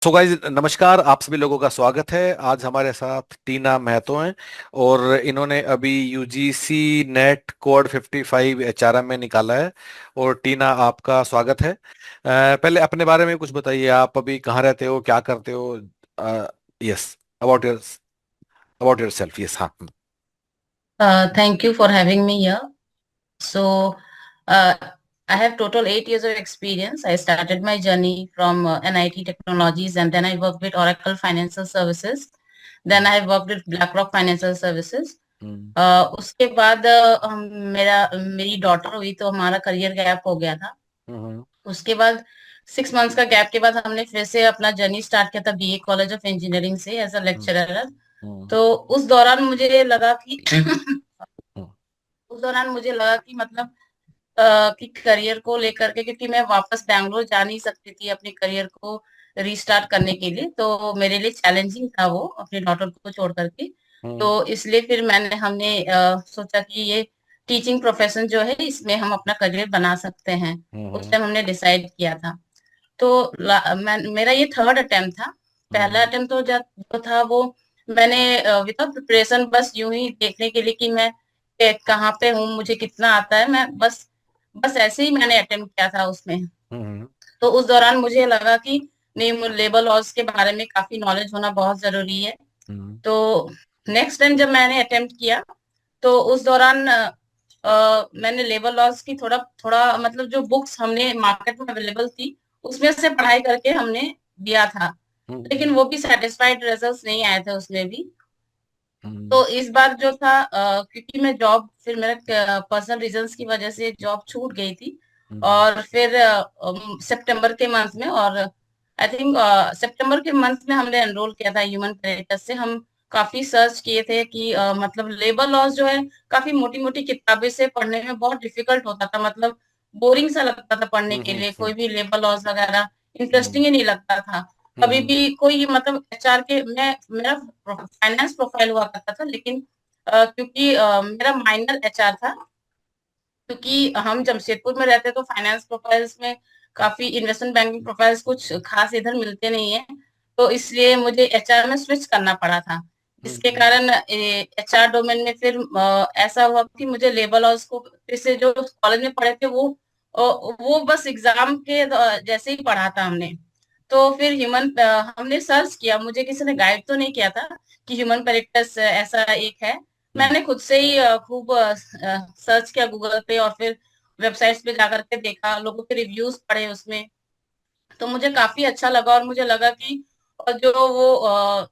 So guys, नमस्कार। आप सभी लोगों का स्वागत है। आज हमारे साथ टीना महतो हैं और इन्होंने अभी यूजीसी नेट कोड 55 एचआरएम में निकाला है। और टीना, आपका स्वागत है। पहले अपने बारे में कुछ बताइए। आप अभी कहाँ रहते हो, क्या करते हो? Yes, about your self. Yes, हाँ। Thank you for having me here. So, uh, I have total 8 years of experience. I started my journey from NIT Technologies, and then I worked with Oracle Financial Services. Then I worked with BlackRock Financial Services. हम्म। उसके बाद मेरी daughter हुई तो हमारा career gap हो गया था। हम्म। उसके बाद 6 मंथ्स का गैप के बाद हमने फिर से अपना जर्नी स्टार्ट किया था बीए कॉलेज ऑफ इंजीनियरिंग से एज अ हम्म। लेक्चरर। हम्म। तो उस दौरान मुझे लगा कि हम्म। उस दौरान मुझे लगा कि मतलब कि करियर को लेकर के, क्योंकि मैं वापस बैंगलोर जा नहीं सकती थी अपने करियर को रीस्टार्ट करने के लिए, तो मेरे लिए चैलेंजिंग था वो अपनी डॉटर को छोड़ करके। तो हम्म। इसलिए फिर हमने सोचा कि ये टीचिंग प्रोफेशन जो है इसमें हम अपना करियर बना सकते हैं। उस हम्म। टाइम हमने डिसाइड किया था। तो मेरा ये थर्ड अटेम्प्ट था। पहला हम्म। अटेम्प्ट तो जो था वो मैंने विदाउट प्रिपरेशन बस यूं ही देखने के लिए कि मैं कहाँ पे हूँ, मुझे कितना आता है, मैं बस बस ऐसे ही मैंने अटेम्प्ट किया था उसमें। हम्म। तो उस दौरान मुझे लगा कि नहीं, लेबर लॉज के बारे में काफी नॉलेज होना बहुत जरूरी है। हम्म। तो नेक्स्ट टाइम जब मैंने अटेम्प्ट किया तो उस दौरान मैंने लेबर लॉज की थोड़ा थोड़ा मतलब जो बुक्स हमने मार्केट में अवेलेबल थी उसमें से पढ़ाई करके हमने दिया था। हम्म। लेकिन वो भी सेटिस्फाइड रिजल्ट्स नहीं आए थे उसमें भी। हम्म। तो इस बार जो था क्योंकि मैं जॉब फिर मेरा पर्सनल रीजंस की वजह से जॉब छूट गई थी। हम्म। और फिर सितंबर के मंथ में, और आई थिंक सितंबर के मंथ में हमने एनरोल किया था ह्यूमन पेरिटस से। हम काफी सर्च किए थे कि मतलब लेबर लॉज जो है काफी मोटी मोटी किताबें से पढ़ने में बहुत डिफिकल्ट होता था, मतलब बोरिंग सा लगता था पढ़ने हम्म। के लिए। हम्म। कोई भी लेबर लॉज वगैरह हम्म। इंटरेस्टिंग ही नहीं लगता था। कभी हम्म। भी कोई मतलब एचआर के, मैं मेरा फाइनेंस प्रोफाइल हुआ करता था, लेकिन क्योंकि मेरा माइनर एचआर था, क्योंकि हम जमशेदपुर में रहते तो फाइनेंस प्रोफाइल्स में काफी इन्वेस्टमेंट बैंकिंग प्रोफाइल्स कुछ खास इधर मिलते नहीं है। तो इसलिए मुझे एचआर में स्विच करना पड़ा था। इसके हम्म। कारण एचआर डोमेन में फिर ऐसा हुआ कि मुझे लेबर लॉज को फिर से जो कॉलेज में पढ़े थे वो बस एग्जाम के जैसे ही पढ़ा था हमने। तो फिर हमने सर्च किया, मुझे किसी ने गाइड तो नहीं किया था कि ह्यूमन पेरिटस ऐसा एक है। हम्म। मैंने खुद से ही खूब सर्च किया गूगल पे, और फिर वेबसाइट्स पे जाकर के देखा, लोगों के रिव्यूज पढ़े उसमें। तो मुझे काफी अच्छा लगा, और मुझे लगा कि जो वो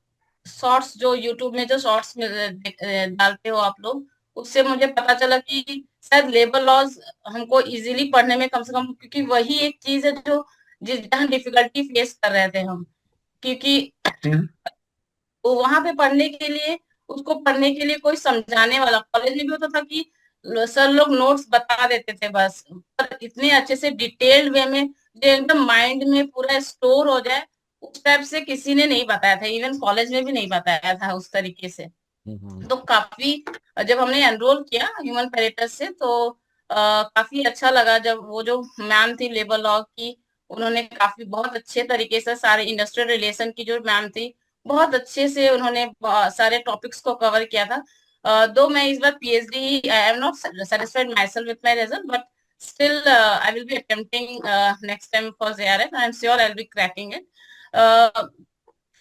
शॉर्ट्स जो यूट्यूब में जो शॉर्ट्स में डालते हो आप लोग, उससे मुझे पता चला कि शायद लेबर लॉज हमको इजीली पढ़ने में कम से कम, क्योंकि वही एक चीज है जो जिस जहाँ डिफिकल्टी फेस कर रहे थे हम। क्योंकि वो वहां पे पढ़ने के लिए, उसको पढ़ने के लिए कोई समझाने वाला, कॉलेज में भी होता था कि सर लोग नोट्स बता देते थे बस, पर इतने अच्छे से डिटेल्ड वे में जो एकदम माइंड में पूरा स्टोर हो जाए, उस टाइप से किसी ने नहीं बताया था। इवन कॉलेज में भी नहीं बताया था उस तरीके से। हम्म। तो काफी, जब हमने एनरोल किया ह्यूमन पेरिटस से, तो काफी अच्छा लगा जब वो जो मैम थी लेबर लॉ की, उन्होंने काफी बहुत अच्छे तरीके से सारे इंडस्ट्रियल रिलेशन की जो मैम थी, बहुत अच्छे से उन्होंने सारे टॉपिक्स को कवर किया था। दो मैं इस बार PhD, I am not satisfied myself with my result, but still I will be attempting next time for JRF. I am sure I will be cracking it.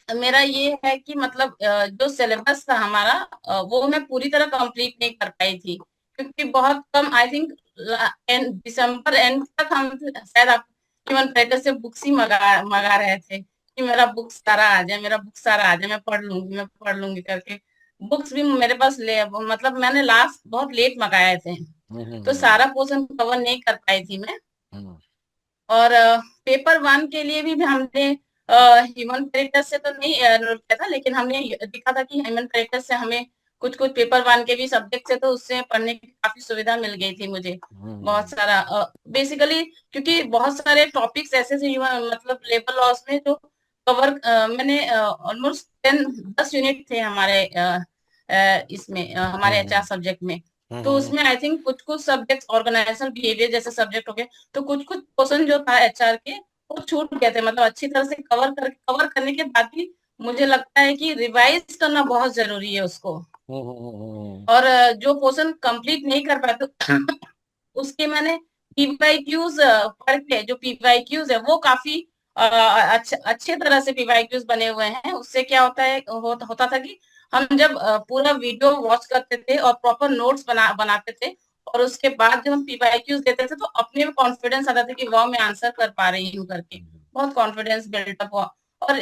मेरा ये है कि मतलब जो सिलेबस था हमारा, वो मैं पूरी तरह कंप्लीट नहीं कर पाई थी, क्योंकि बहुत कम, आई थिंक दिसंबर एंड तक हम शायद आप ह्यूमन ट्रेकर से बुक्स ही मंगा रहे थे कि मेरा बुक सारा आ जाए, मेरा बुक सारा आ जाए, मैं पढ़ लूंगी करके। बुक्स भी मेरे पास मतलब मैंने लास्ट बहुत लेट मंगाए थे, तो हम्म। सारा पोर्शन कवर नहीं कर पाई थी मैं। हम्म। और पेपर वन के लिए भी हमने ह्यूमन करेक्टर से तो नहीं एनरोल किया था, लेकिन हमने देखा था कि ह्यूमन करेक्टर से हमें कुछ कुछ पेपर वन के भी सब्जेक्ट से, तो उससे पढ़ने की काफी सुविधा मिल गई थी मुझे। बहुत सारा बेसिकली, क्योंकि बहुत सारे टॉपिक्स ऐसे थे मतलब लेबर लॉस में जो कवर, मैंने ऑलमोस्ट 10 यूनिट थे हमारे इसमें हमारे एचआर हम्म। सब्जेक्ट में। तो हम्म। उसमें आई थिंक कुछ कुछ सब्जेक्ट ऑर्गेनाइजेशनल बिहेवियर जैसे सब्जेक्ट हो गए, तो कुछ कुछ पोर्शन जो था एचआर के वो छूट गए थे, मतलब अच्छी तरह से कवर करने के बाद भी मुझे लगता है कि रिवाइज करना बहुत जरूरी है उसको। और जो पोर्शन कंप्लीट नहीं कर पाए तो उसके मैंने पीवाईक्यूज पढ़ के, जो पीवाईक्यूज है वो काफी अच्छे तरह से पीवाईक्यूज बने हुए हैं। उससे क्या होता है, होता था कि हम जब पूरा वीडियो वॉच करते थे और प्रॉपर नोट्स बनाते थे, और उसके बाद जब हम पीवाईक्यूज देते थे तो अपने में कॉन्फिडेंस आता था कि वाह मैं आंसर कर पा रही हूँ करके, बहुत कॉन्फिडेंस बिल्डअप हुआ। और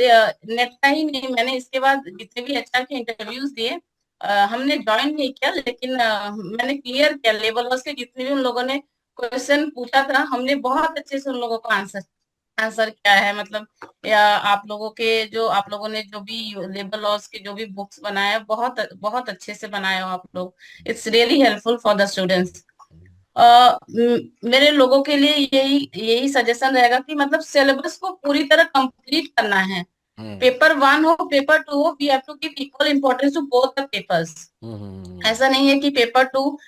नेट का ही नहीं, मैंने इसके बाद जितने भी एचआर के इंटरव्यूज दिए, हमने ज्वाइन नहीं किया लेकिन मैंने क्लियर किया लेवल के जितने भी उन लोगों ने क्वेश्चन पूछा था, हमने बहुत अच्छे से उन लोगों को आंसर आंसर क्या है, मतलब या आप लोगों ने जो भी लेबर लॉस के जो भी बुक्स बनाए, बहुत बहुत अच्छे से बनाए हो आप लोग। It's really helpful for the students. मेरे लोगों के लिए यही यही सजेशन रहेगा कि मतलब सिलेबस को पूरी तरह कंप्लीट करना है। हम्म। पेपर वन हो पेपर टू हो, we have to give equal importance to both the papers. Hmm. ऐसा नहीं है कि पेपर टू,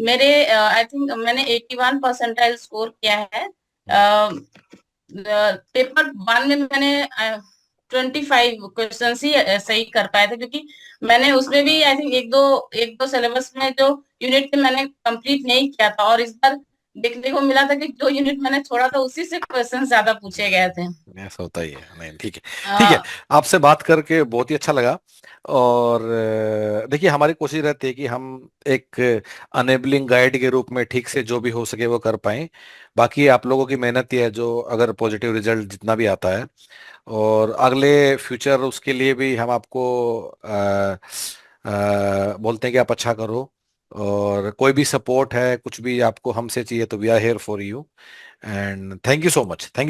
मेरे आई थिंक मैंने 81 परसेंटाइल स्कोर किया है। पेपर वन में मैंने 25 क्वेश्चन ही सही कर पाए थे, क्योंकि मैंने उसमें भी आई थिंक एक दो सिलेबस में जो यूनिट मैंने कंप्लीट नहीं किया था, और इस बार देखने को मिला था कि जो यूनिट मैंने छोड़ा था उसी से क्वेश्चन ज्यादा पूछे गए थे। ऐसा होता ही है, नहीं ठीक है। ठीक है, अ, आपसे बात करके बहुत ही अच्छा लगा। और देखिए, हमारी कोशिश रहती है कि हम एक अनेबलिंग गाइड के रूप में ठीक से जो भी हो सके वो कर पाएं। बाकी आप लोगों की मेहनत ही है जो अगर पॉजिटिव रिजल्ट जितना भी आता है, और अगले फ्यूचर उसके लिए भी हम आपको बोलते हैं कि आप अच्छा करो। और कोई भी सपोर्ट है, कुछ भी आपको हमसे चाहिए, तो we are here for you. And thank you so much, thank